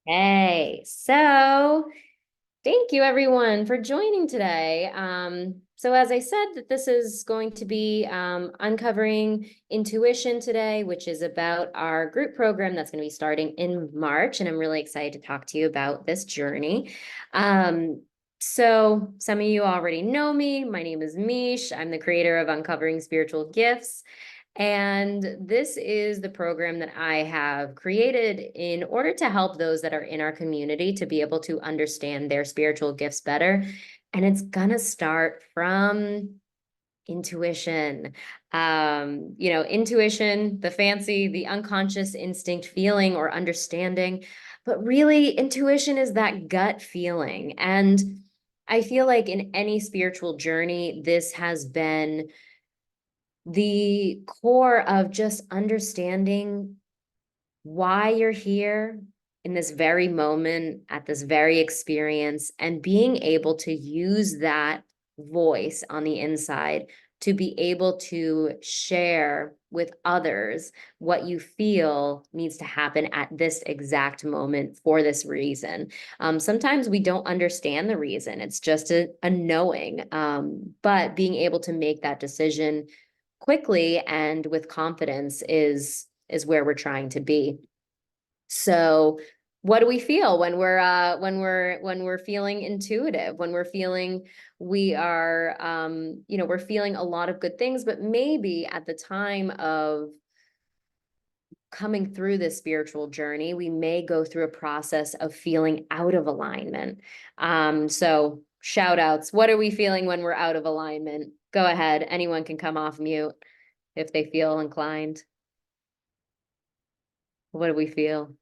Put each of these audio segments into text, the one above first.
Hey, so thank you everyone for joining today. So as I said, that this is going to be uncovering intuition today, which is about our group program that's going to be starting in March, and I'm really excited to talk to you about this journey. So some of you already know me. My name is Mish. I'm the creator of Uncovering Spiritual Gifts. And this is the program that I have created in order to help those that are in our community to be able to understand their spiritual gifts better. And it's gonna start from intuition. Intuition, the unconscious instinct feeling or understanding, but really intuition is that gut feeling. And I feel like in any spiritual journey, this has been the core of just understanding why you're here in this very moment, at this very experience, and being able to use that voice on the inside to be able to share with others what you feel needs to happen at this exact moment for this reason. Sometimes we don't understand the reason, it's just a knowing, but being able to make that decision quickly and with confidence is where we're trying to be. So what do we feel when we're feeling intuitive, when we're feeling we are we're feeling a lot of good things, but maybe at the time of coming through this spiritual journey, we may go through a process of feeling out of alignment. So shout outs. What are we feeling when we're out of alignment? Go ahead. Anyone can come off mute if they feel inclined. What do we feel?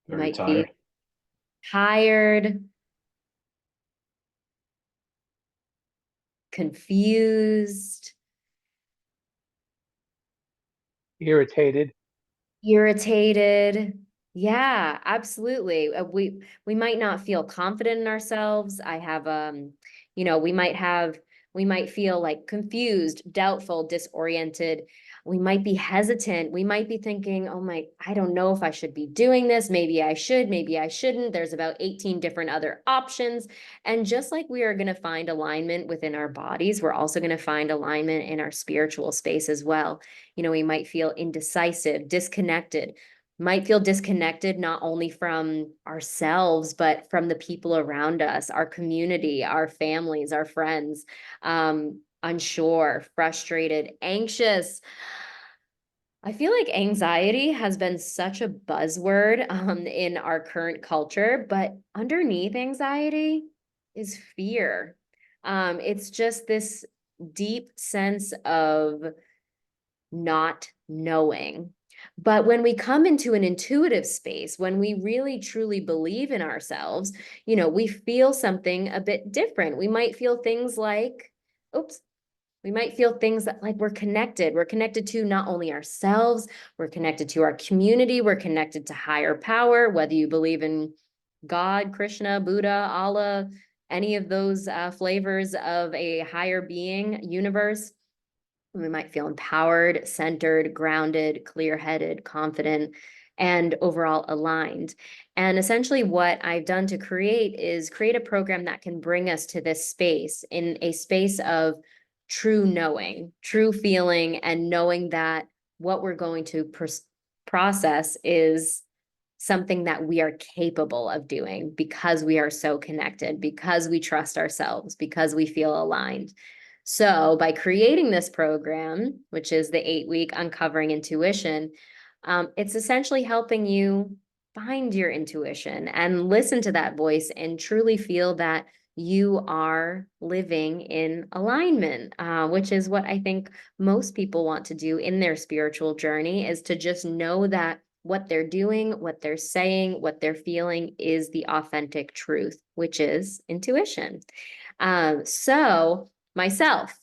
Very Might be tired. tired, confused, Irritated. irritated. Yeah, absolutely. We might not feel confident in ourselves. I have we might feel like confused, doubtful, disoriented. We might be hesitant. We might be thinking, "Oh my, I don't know if I should be doing this. Maybe I should, maybe I shouldn't." There's about 18 different other options. And just like we are going to find alignment within our bodies, we're also going to find alignment in our spiritual space as well. We might feel indecisive, disconnected, might feel disconnected not only from ourselves, but from the people around us, our community, our families, our friends, unsure, frustrated, anxious. I feel like anxiety has been such a buzzword in our current culture, but underneath anxiety is fear. It's just this deep sense of not knowing. But when we come into an intuitive space, when we really truly believe in ourselves, we feel something a bit different. We might feel things like, oops, we might feel things that like we're connected. We're connected to not only ourselves, we're connected to our community, we're connected to higher power, whether you believe in God, Krishna, Buddha, Allah, any of those flavors of a higher being universe. We might feel empowered, centered, grounded, clear-headed, confident, and overall aligned. And essentially what I've done to create a program that can bring us to this space, in a space of true knowing, true feeling, and knowing that what we're going to process is something that we are capable of doing because we are so connected, because we trust ourselves, because we feel aligned. So by creating this program, which is the 8-week Uncovering Intuition, it's essentially helping you find your intuition and listen to that voice and truly feel that you are living in alignment, which is what I think most people want to do in their spiritual journey, is to just know that what they're doing, what they're saying, what they're feeling is the authentic truth, which is intuition. So myself.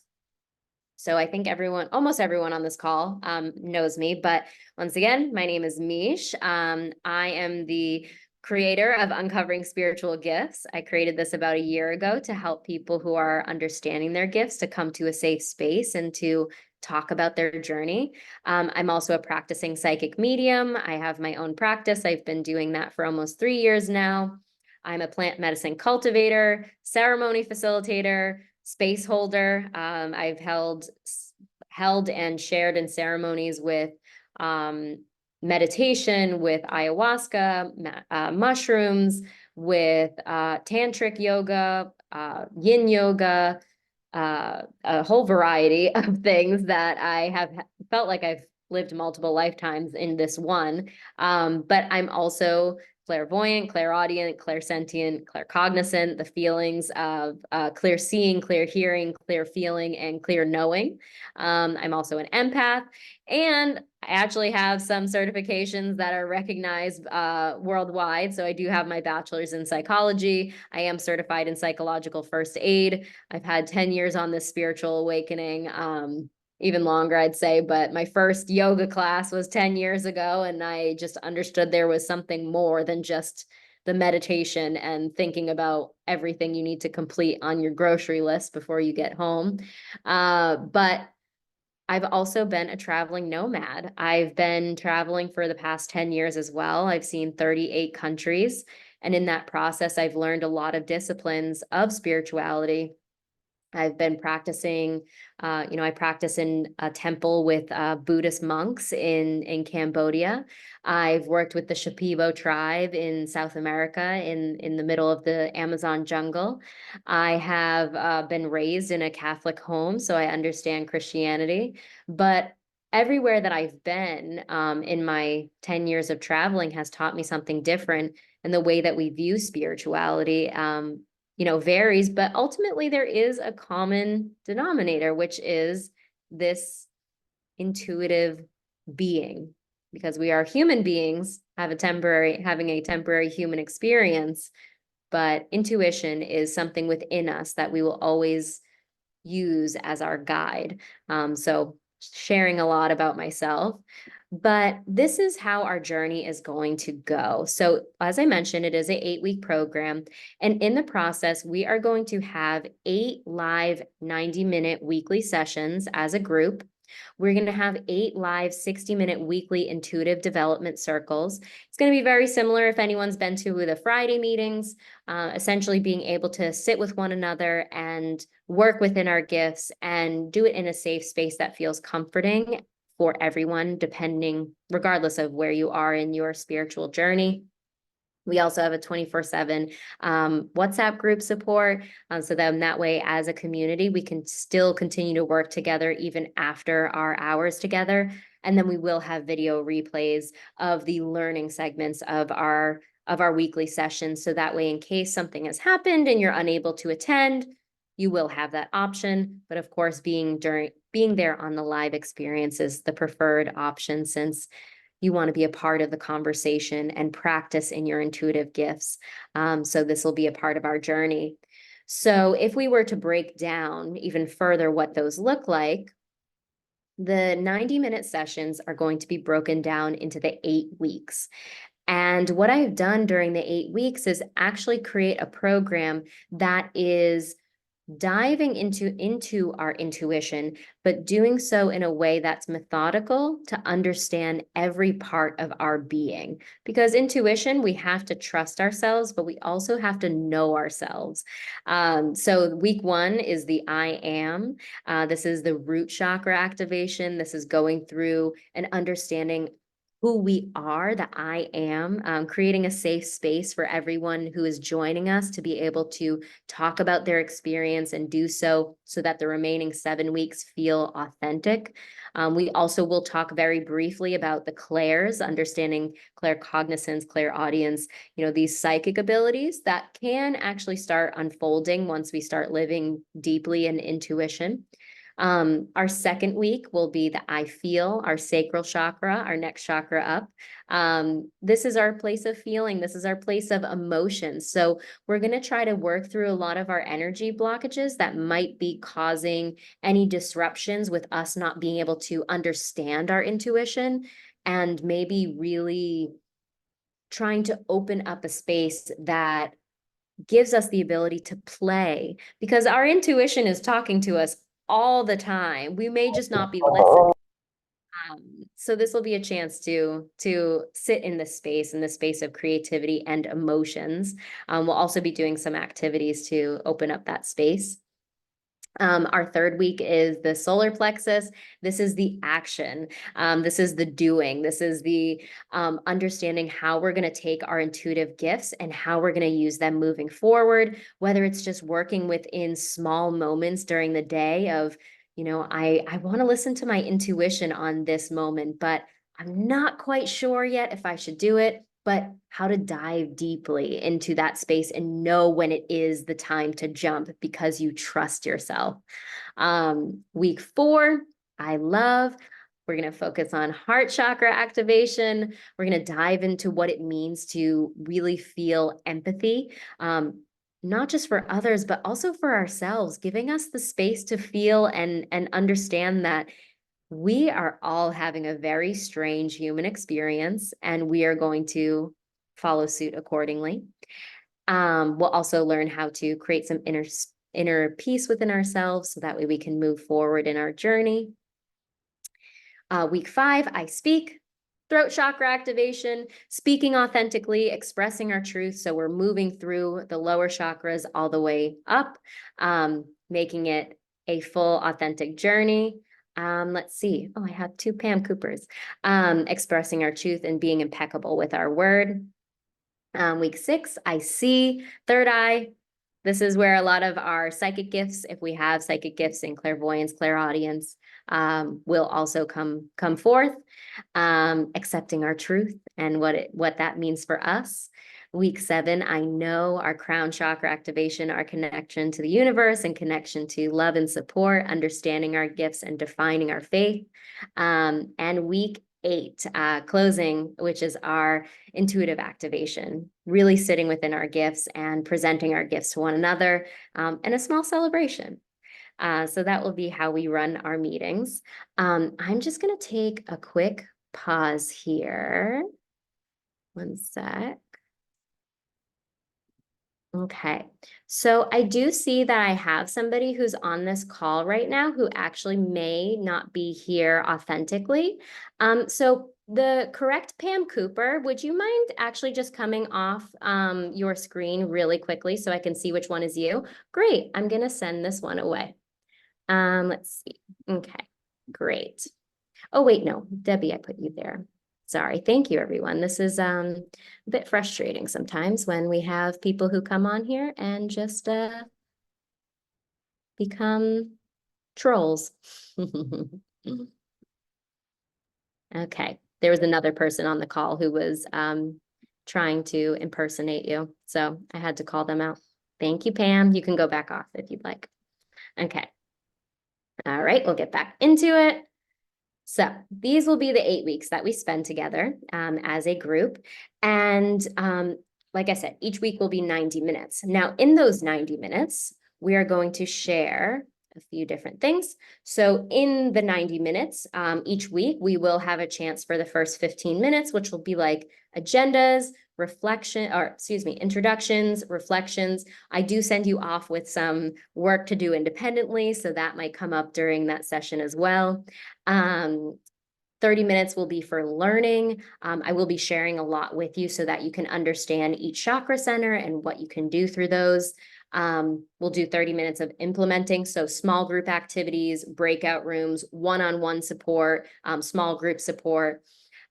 So I think almost everyone on this call knows me. But once again, my name is Mish. I am the creator of Uncovering Spiritual Gifts. I created this about a year ago to help people who are understanding their gifts to come to a safe space and to talk about their journey. I'm also a practicing psychic medium. I have my own practice. I've been doing that for almost 3 years now. I'm a plant medicine cultivator, ceremony facilitator, space holder. I've held and shared in ceremonies with meditation, with ayahuasca, mushrooms, with tantric yoga, yin yoga, a whole variety of things that I have felt like I've lived multiple lifetimes in this one. But I'm also clairvoyant, clairaudient, clairsentient, claircognizant, the feelings of clear seeing, clear hearing, clear feeling, and clear knowing. I'm also an empath, and I actually have some certifications that are recognized worldwide. So I do have my bachelor's in psychology. I am certified in psychological first aid. I've had 10 years on this spiritual awakening, even longer, I'd say, but my first yoga class was 10 years ago, and I just understood there was something more than just the meditation and thinking about everything you need to complete on your grocery list before you get home. But I've also been a traveling nomad. I've been traveling for the past 10 years as well. I've seen 38 countries. And in that process, I've learned a lot of disciplines of spirituality. I've been practicing, I practice in a temple with Buddhist monks in Cambodia. I've worked with the Shipibo tribe in South America, in the middle of the Amazon jungle. I have been raised in a Catholic home, so I understand Christianity. But everywhere that I've been in my 10 years of traveling has taught me something different. And the way that we view spirituality varies, but ultimately there is a common denominator, which is this intuitive being, because we are human beings, having a temporary human experience, but intuition is something within us that we will always use as our guide. So sharing a lot about myself. But this is how our journey is going to go. So, as I mentioned, it is an 8-week program. And in the process, we are going to have 8 live 90-minute weekly sessions as a group. We're going to have 8 live 60-minute weekly intuitive development circles. It's going to be very similar if anyone's been to the Friday meetings, essentially being able to sit with one another and work within our gifts and do it in a safe space that feels comforting for everyone, regardless of where you are in your spiritual journey. We also have a 24/7 WhatsApp group support. So then that way, as a community, we can still continue to work together even after our hours together. And then we will have video replays of the learning segments of our weekly sessions. So that way, in case something has happened and you're unable to attend, you will have that option. But of course, being there on the live experience is the preferred option, since you want to be a part of the conversation and practice in your intuitive gifts. So this will be a part of our journey. So if we were to break down even further what those look like, the 90-minute sessions are going to be broken down into the 8 weeks. And what I've done during the 8 weeks is actually create a program that is diving into our intuition, but doing so in a way that's methodical to understand every part of our being. Because intuition, we have to trust ourselves, but we also have to know ourselves. So week 1 is the I am. This is the root chakra activation. This is going through and understanding who we are, the I am, creating a safe space for everyone who is joining us to be able to talk about their experience and do so that the remaining 7 weeks feel authentic. We also will talk very briefly about the clairs, understanding claircognizance, clairaudience, these psychic abilities that can actually start unfolding once we start living deeply in intuition. Our second week will be the I feel, our sacral chakra, our next chakra up. This is our place of feeling. This is our place of emotions. So we're going to try to work through a lot of our energy blockages that might be causing any disruptions with us not being able to understand our intuition, and maybe really trying to open up a space that gives us the ability to play, because our intuition is talking to us all the time. We may just not be listening. So this will be a chance to sit in the space of creativity and emotions. We'll also be doing some activities to open up that space. Our third week is the solar plexus. This is the action. This is the doing. This is the understanding how we're going to take our intuitive gifts and how we're going to use them moving forward, whether it's just working within small moments during the day of, I want to listen to my intuition on this moment, but I'm not quite sure yet if I should do it. But how to dive deeply into that space and know when it is the time to jump because you trust yourself. Week 4, I love. We're going to focus on heart chakra activation. We're going to dive into what it means to really feel empathy, not just for others, but also for ourselves, giving us the space to feel and understand that we are all having a very strange human experience, and we are going to follow suit accordingly. We'll also learn how to create some inner peace within ourselves so that way we can move forward in our journey. Week 5, I speak. Throat chakra activation, speaking authentically, expressing our truth. So we're moving through the lower chakras all the way up, making it a full authentic journey. Let's see. Oh, I have 2 Pam Coopers. Expressing our truth and being impeccable with our word. Week 6, I see. Third eye. This is where a lot of our psychic gifts, if we have psychic gifts in clairvoyance, clairaudience, will also come forth. Accepting our truth and what that means for us. Week 7, I know, our crown chakra activation, our connection to the universe and connection to love and support, understanding our gifts and defining our faith. And week 8, closing, which is our intuitive activation, really sitting within our gifts and presenting our gifts to one another, and a small celebration. So that will be how we run our meetings. I'm just going to take a quick pause here. One sec. Okay, so I do see that I have somebody who's on this call right now who actually may not be here authentically. So the correct Pam Cooper, would you mind actually just coming off your screen really quickly so I can see which one is you? Great, I'm gonna send this one away. Let's see. Okay, great. Oh, wait, no, Debbie, I put you there. Sorry. Thank you, everyone. This is a bit frustrating sometimes when we have people who come on here and just become trolls. Okay. There was another person on the call who was trying to impersonate you. So I had to call them out. Thank you, Pam. You can go back off if you'd like. Okay. All right, we'll get back into it. So these will be the 8 weeks that we spend together as a group. And like I said, each week will be 90 minutes. Now, in those 90 minutes, we are going to share a few different things. So in the 90 minutes, each week, we will have a chance for the first 15 minutes, which will be like agendas, introductions, reflections. I do send you off with some work to do independently, so that might come up during that session as well. 30 minutes will be for learning. I will be sharing a lot with you so that you can understand each chakra center and what you can do through those. We'll do 30 minutes of implementing, so small group activities, breakout rooms, one-on-one support, small group support.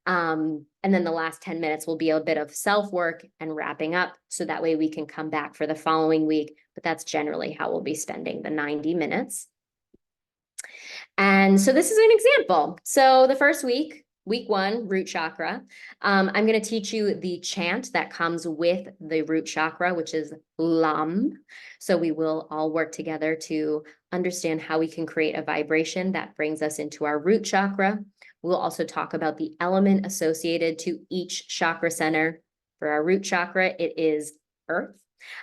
And then the last 10 minutes will be a bit of self-work and wrapping up, so that way we can come back for the following week. But that's generally how we'll be spending the 90 minutes. And so this is an example. So the first week 1, root chakra. I'm going to teach you the chant that comes with the root chakra, which is LAM. So we will all work together to understand how we can create a vibration that brings us into our root chakra. We'll also talk about the element associated to each chakra center. For our root chakra, it is earth.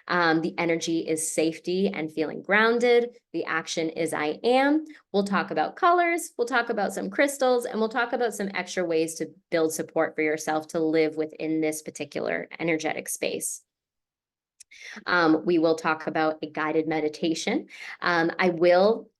The energy is safety and feeling grounded. The action is I am. We'll talk about colors. We'll talk about some crystals, and we'll talk about some extra ways to build support for yourself to live within this particular energetic space. We will talk about a guided meditation. I will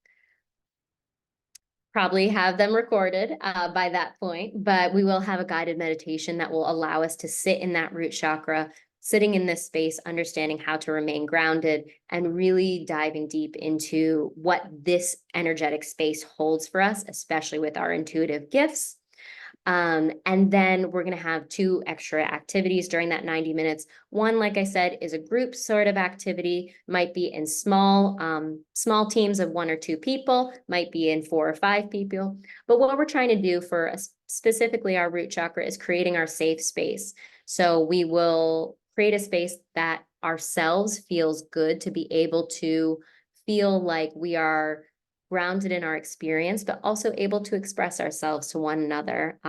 probably have them recorded by that point, but we will have a guided meditation that will allow us to sit in that root chakra, sitting in this space, understanding how to remain grounded, and really diving deep into what this energetic space holds for us, especially with our intuitive gifts. And then we're going to have 2 extra activities during that 90 minutes. One, like I said, is a group sort of activity, might be in small teams of 1 or 2 people, might be in 4 or 5 people. But what we're trying to do for specifically our root chakra is creating our safe space. So we will create a space that ourselves feels good to be able to feel like we are grounded in our experience, but also able to express ourselves to one another.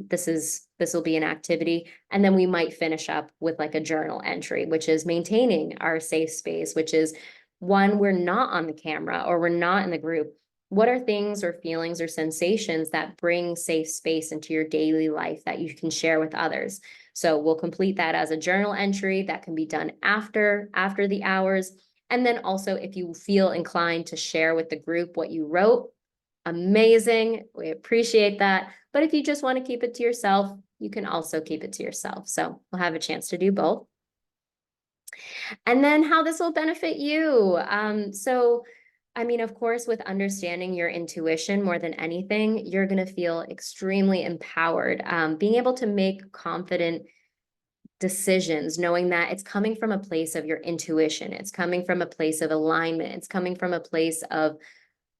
This will be an activity. And then we might finish up with like a journal entry, which is maintaining our safe space, which is one, we're not on the camera or we're not in the group. What are things or feelings or sensations that bring safe space into your daily life that you can share with others? So we'll complete that as a journal entry that can be done after the hours. And then also, if you feel inclined to share with the group what you wrote, amazing. We appreciate that. But if you just want to keep it to yourself, you can also keep it to yourself. So we'll have a chance to do both. And then how this will benefit you. I mean, of course, with understanding your intuition more than anything, you're going to feel extremely empowered. Being able to make confident decisions, knowing that it's coming from a place of your intuition, it's coming from a place of alignment, it's coming from a place of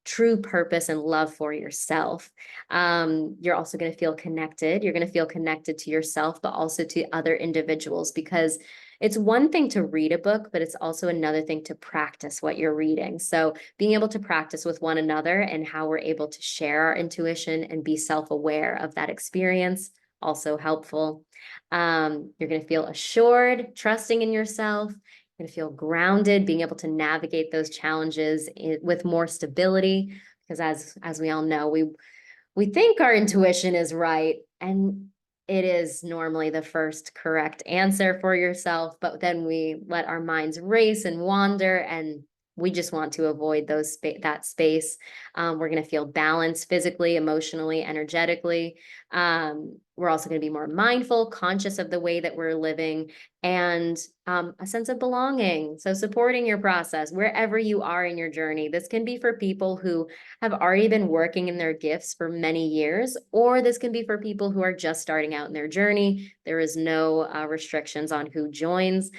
true purpose and love for yourself. You're also going to feel connected. You're going to feel connected to yourself, but also to other individuals, because it's one thing to read a book, but it's also another thing to practice what you're reading. So being able to practice with one another and how we're able to share our intuition and be self-aware of that experience, also helpful. You're going to feel assured, trusting in yourself. You're going to feel grounded, being able to navigate those challenges with more stability. Because as we all know, we think our intuition is right, and it is normally the first correct answer for yourself. But then we let our minds race and wander, and we just want to avoid that space. We're going to feel balanced physically, emotionally, energetically. We're also going to be more mindful, conscious of the way that we're living, and a sense of belonging. So supporting your process wherever you are in your journey. This can be for people who have already been working in their gifts for many years, or this can be for people who are just starting out in their journey. There is no restrictions on who joins.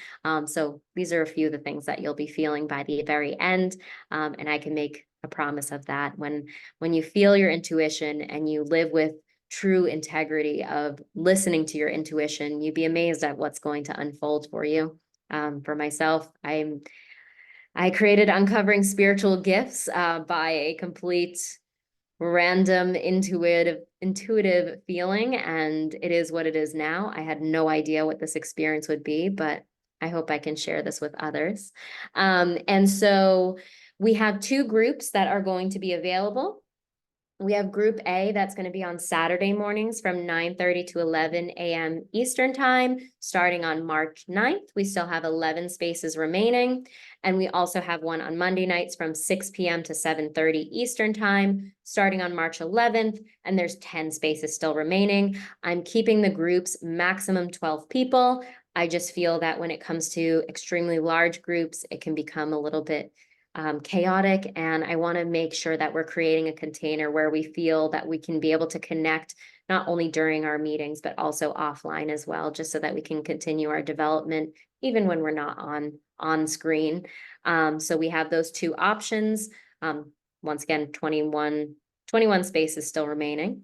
So these are a few of the things that you'll be feeling by the very end. And I can make a promise of that. When you feel your intuition and you live with true integrity of listening to your intuition, you'd be amazed at what's going to unfold for you. For myself, I created Uncovering Spiritual Gifts by a complete random intuitive feeling, and it is what it is now. I had no idea what this experience would be, but I hope I can share this with others. And so we have 2 groups that are going to be available. We have Group A that's going to be on Saturday mornings from 9:30 to 11 a.m. Eastern Time, starting on March 9th. We still have 11 spaces remaining. And we also have one on Monday nights from 6 p.m. to 7:30 Eastern Time, starting on March 11th. And there's 10 spaces still remaining. I'm keeping the groups maximum 12 people. I just feel that when it comes to extremely large groups, it can become a little bit chaotic, and I want to make sure that we're creating a container where we feel that we can be able to connect not only during our meetings, but also offline as well, just so that we can continue our development even when we're not on screen. So we have those 2 options. Once again, 21 spaces still remaining.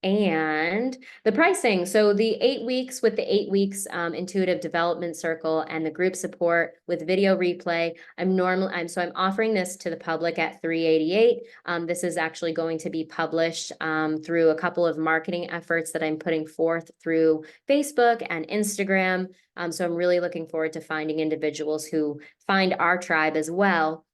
And the pricing, so the 8 weeks with the 8 weeks intuitive development circle and the group support with video replay, I'm offering this to the public at $388. This is actually going to be published through a couple of marketing efforts that I'm putting forth through Facebook and Instagram. So I'm really looking forward to finding individuals who find our tribe as well.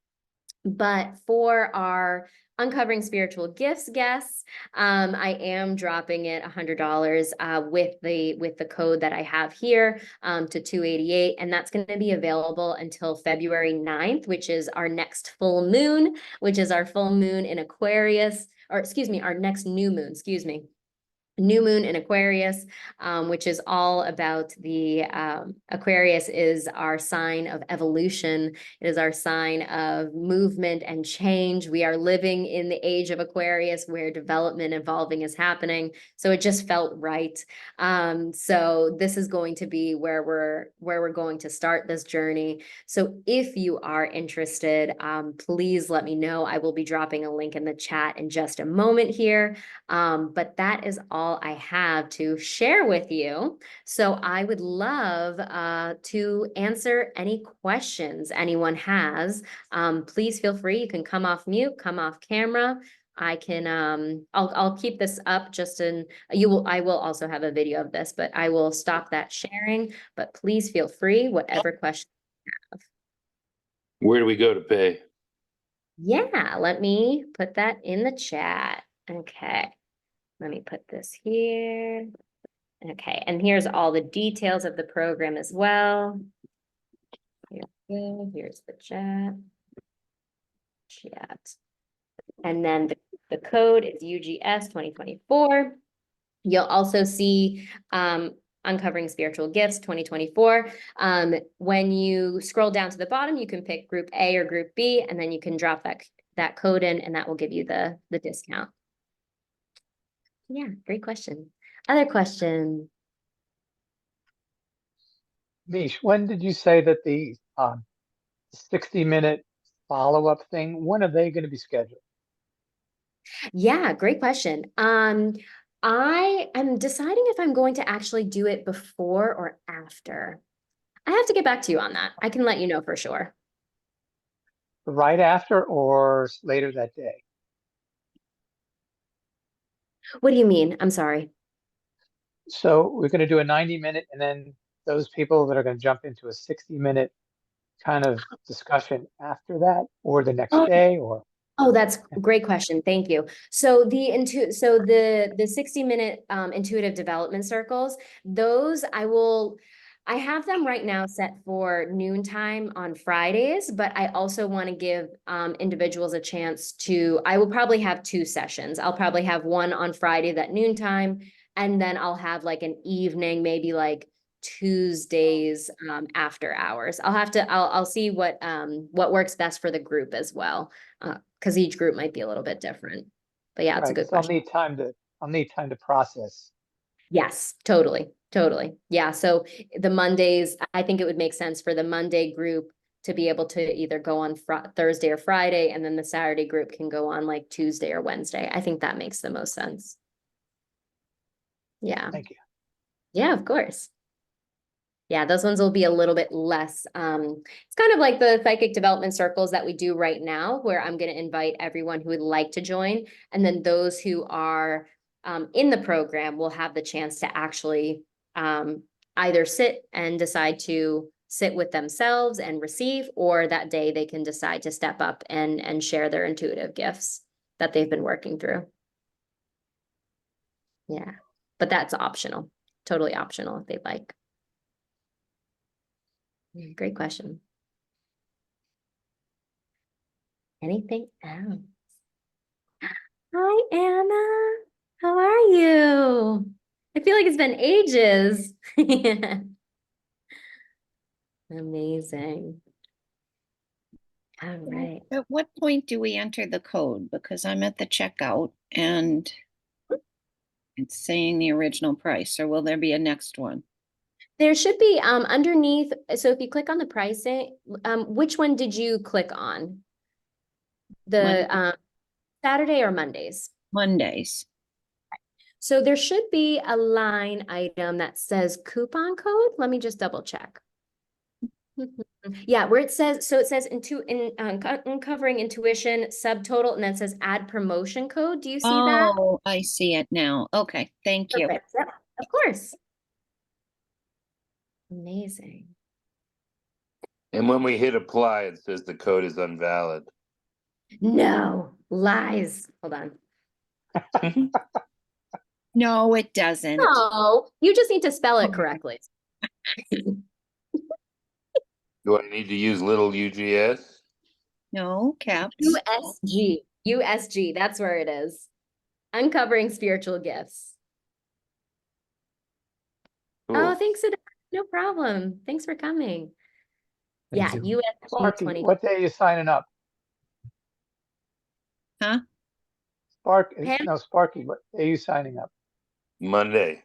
But for our Uncovering Spiritual Gifts guests, I am dropping it $100 with the code that I have here to 288, and that's going to be available until February 9th, which is our next full moon, which is our full moon in Aquarius, or excuse me, our next new moon, excuse me. New moon in Aquarius, which is all about the Aquarius is our sign of evolution. It is our sign of movement and change. We are living in the age of Aquarius where development, evolving is happening. So it just felt right. So this is going to be where we're going to start this journey. So if you are interested, please let me know. I will be dropping a link in the chat in just a moment here. But that is all I have to share with you. So I would love to answer any questions anyone has. Please feel free. You can come off mute, come off camera. I can I'll keep this up just in I will also have a video of this, but I will stop that sharing. But please feel free, whatever question you have. Where do we go to pay? Yeah, let me put that in the chat. Okay. Let me put this here. Okay, and here's all the details of the program as well. Here's the chat. And then the code is UGS 2024. You'll also see Uncovering Spiritual Gifts 2024. When you scroll down to the bottom, you can pick group A or group B, and then you can drop that code in, and that will give you the discount. Yeah, great question. Other question. Mish, when did you say that the 60-minute follow-up thing, when are they going to be scheduled? Yeah, great question. I am deciding if I'm going to actually do it before or after. I have to get back to you on that. I can let you know for sure. Right after or later that day? What do you mean? I'm sorry. So we're going to do a 90-minute, and then those people that are going to jump into a 60-minute kind of discussion after that, or the next Oh, day, or oh, that's a great question. Thank you. So the 60-minute intuitive development circles, those I have them right now set for noontime on Fridays, but I also want to give individuals a chance I will probably have 2 sessions. I'll probably have one on Friday at noontime, and then I'll have like an evening, maybe like Tuesdays after hours. I'll see what works best for the group as well. Because each group might be a little bit different. But yeah, it's a right? good So question. I'll need time to process. Yes, totally, totally. Yeah, so the Mondays, I think it would make sense for the Monday group to be able to either go on Thursday or Friday, and then the Saturday group can go on like Tuesday or Wednesday. I think that makes the most sense. Yeah. Thank you. Yeah, of course. Yeah, those ones will be a little bit less. It's kind of like the psychic development circles that we do right now, where I'm going to invite everyone who would like to join. And then those who are in the program will have the chance to actually either sit and decide to sit with themselves and receive, or that day they can decide to step up and share their intuitive gifts that they've been working through. Yeah, but that's optional, totally optional if they'd like. Great question. Anything else? Hi, Anna. How are you? I feel like it's been ages. Amazing. All right. At what point do we enter the code? Because I'm at the checkout and it's saying the original price, or will there be a next one? There should be underneath. So if you click on the pricing, which one did you click on? The Saturday or Mondays? Mondays. So there should be a line item that says coupon code. Let me just double check. Yeah, where it says uncovering intuition subtotal, and then it says add promotion code. Do you see that? Oh, I see it now. Okay, thank you. Perfect. Yep, of course. Amazing. And when we hit apply, it says the code is invalid. No, lies. Hold on. No, it doesn't. No, you just need to spell it correctly. Do I need to use little UGS? No, caps. USG, that's where it is. Uncovering spiritual gifts. Oh, Cool. thanks. No problem. Thanks for coming. Thank Yeah, you. USG Sparky, 20. what day are you signing up? Huh? Pam, Sparky, what day are you signing up? Monday.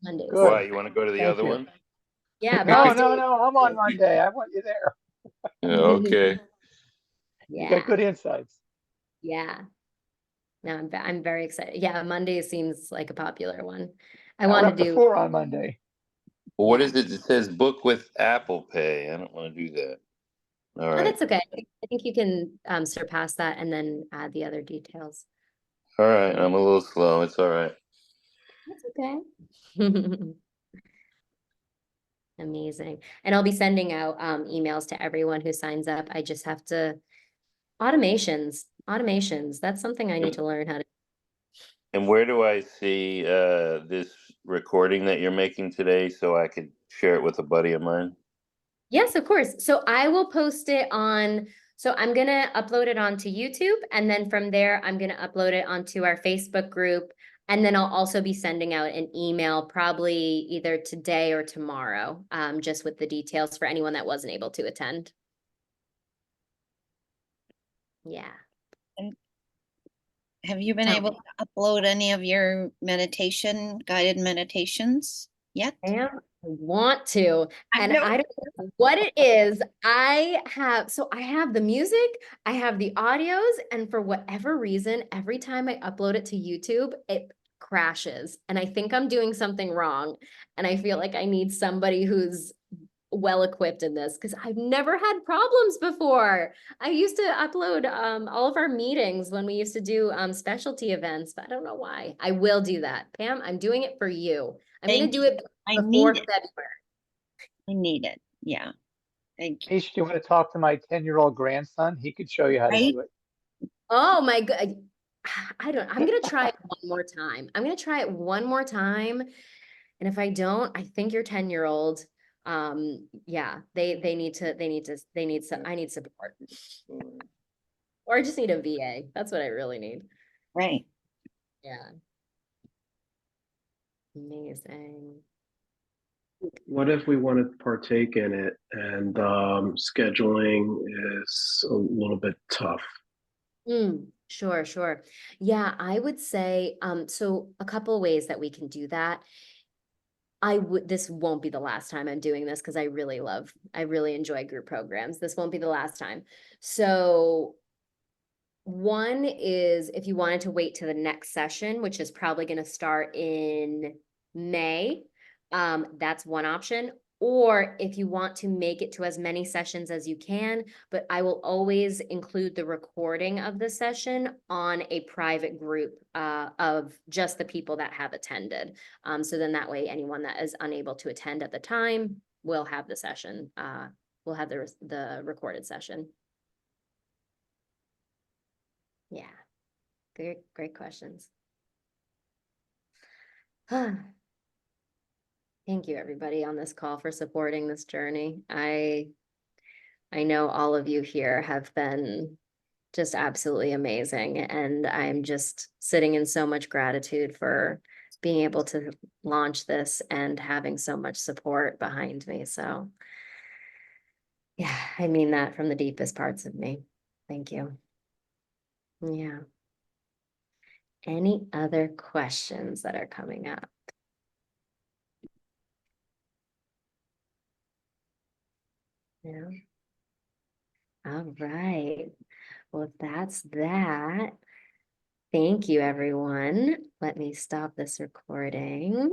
Mondays. Good. Why? You want to go to the Thank other you. one? Yeah, No, Boston. no, I'm on Monday. I want you there. Yeah, okay. You got Yeah, good insights. yeah. No, I'm very excited. Yeah, Monday seems like a popular one. I We're want to up to do. 4 on Monday. Well, what Yeah. is it? It says book with Apple Pay. I don't want to do that. All Oh, right. that's okay. I think you can surpass that and then add the other details. All right. I'm a little slow. It's all right. That's okay. Amazing. And I'll be sending out emails to everyone who signs up. I just have to automations. That's something I need to learn how to. And where do I see this recording that you're making today so I could share it with a buddy of mine? Yes, of course. So I will post it on, so I'm gonna upload it onto YouTube, and then from there, I'm gonna upload it onto our Facebook group. And then I'll also be sending out an email probably either today or tomorrow, just with the details for anyone that wasn't able to attend. Yeah. Have you been Tell able me. to upload any of your guided meditations yet? I want to, I and know. I don't know what it is. I have the music, I have the audios, and for whatever reason, every time I upload it to YouTube, it crashes. And I think I'm doing something wrong. And I feel like I need somebody who's well equipped in this because I've never had problems before. I used to upload all of our meetings when we used to do specialty events, but I don't know why. I will do that. Pam, I'm doing it for you. I'm going to Thank do you. it I before need it. February. I need it. Yeah. Thank you. Ish, do you want to talk to my 10-year-old grandson? He could show you how to Right? do it. Oh my God. I'm going to try it one more time. I'm going to try it one more time. And if I don't, I think your 10-year-old, yeah, they need some, I need support. Or I just need a VA. That's what I really need. Right. Yeah. Amazing. What if we want to partake in it and scheduling is a little bit tough? Sure, sure. Yeah, I would say, so a couple of ways that we can do that. This won't be the last time I'm doing this because I really enjoy group programs. This won't be the last time. So one is if you wanted to wait to the next session, which is probably going to start in May, that's one option. Or if you want to make it to as many sessions as you can, but I will always include the recording of the session on a private group of just the people that have attended. So then that way, anyone that is unable to attend at the time will have the session, will have the recorded session. Yeah. Great questions. Thank you, everybody on this call for supporting this journey. I know all of you here have been just absolutely amazing, and I'm just sitting in so much gratitude for being able to launch this and having so much support behind me. So yeah, I mean that from the deepest parts of me. Thank you. Yeah. Any other questions that are coming up? Yeah. All right. Well, that's that. Thank you, everyone. Let me stop this recording.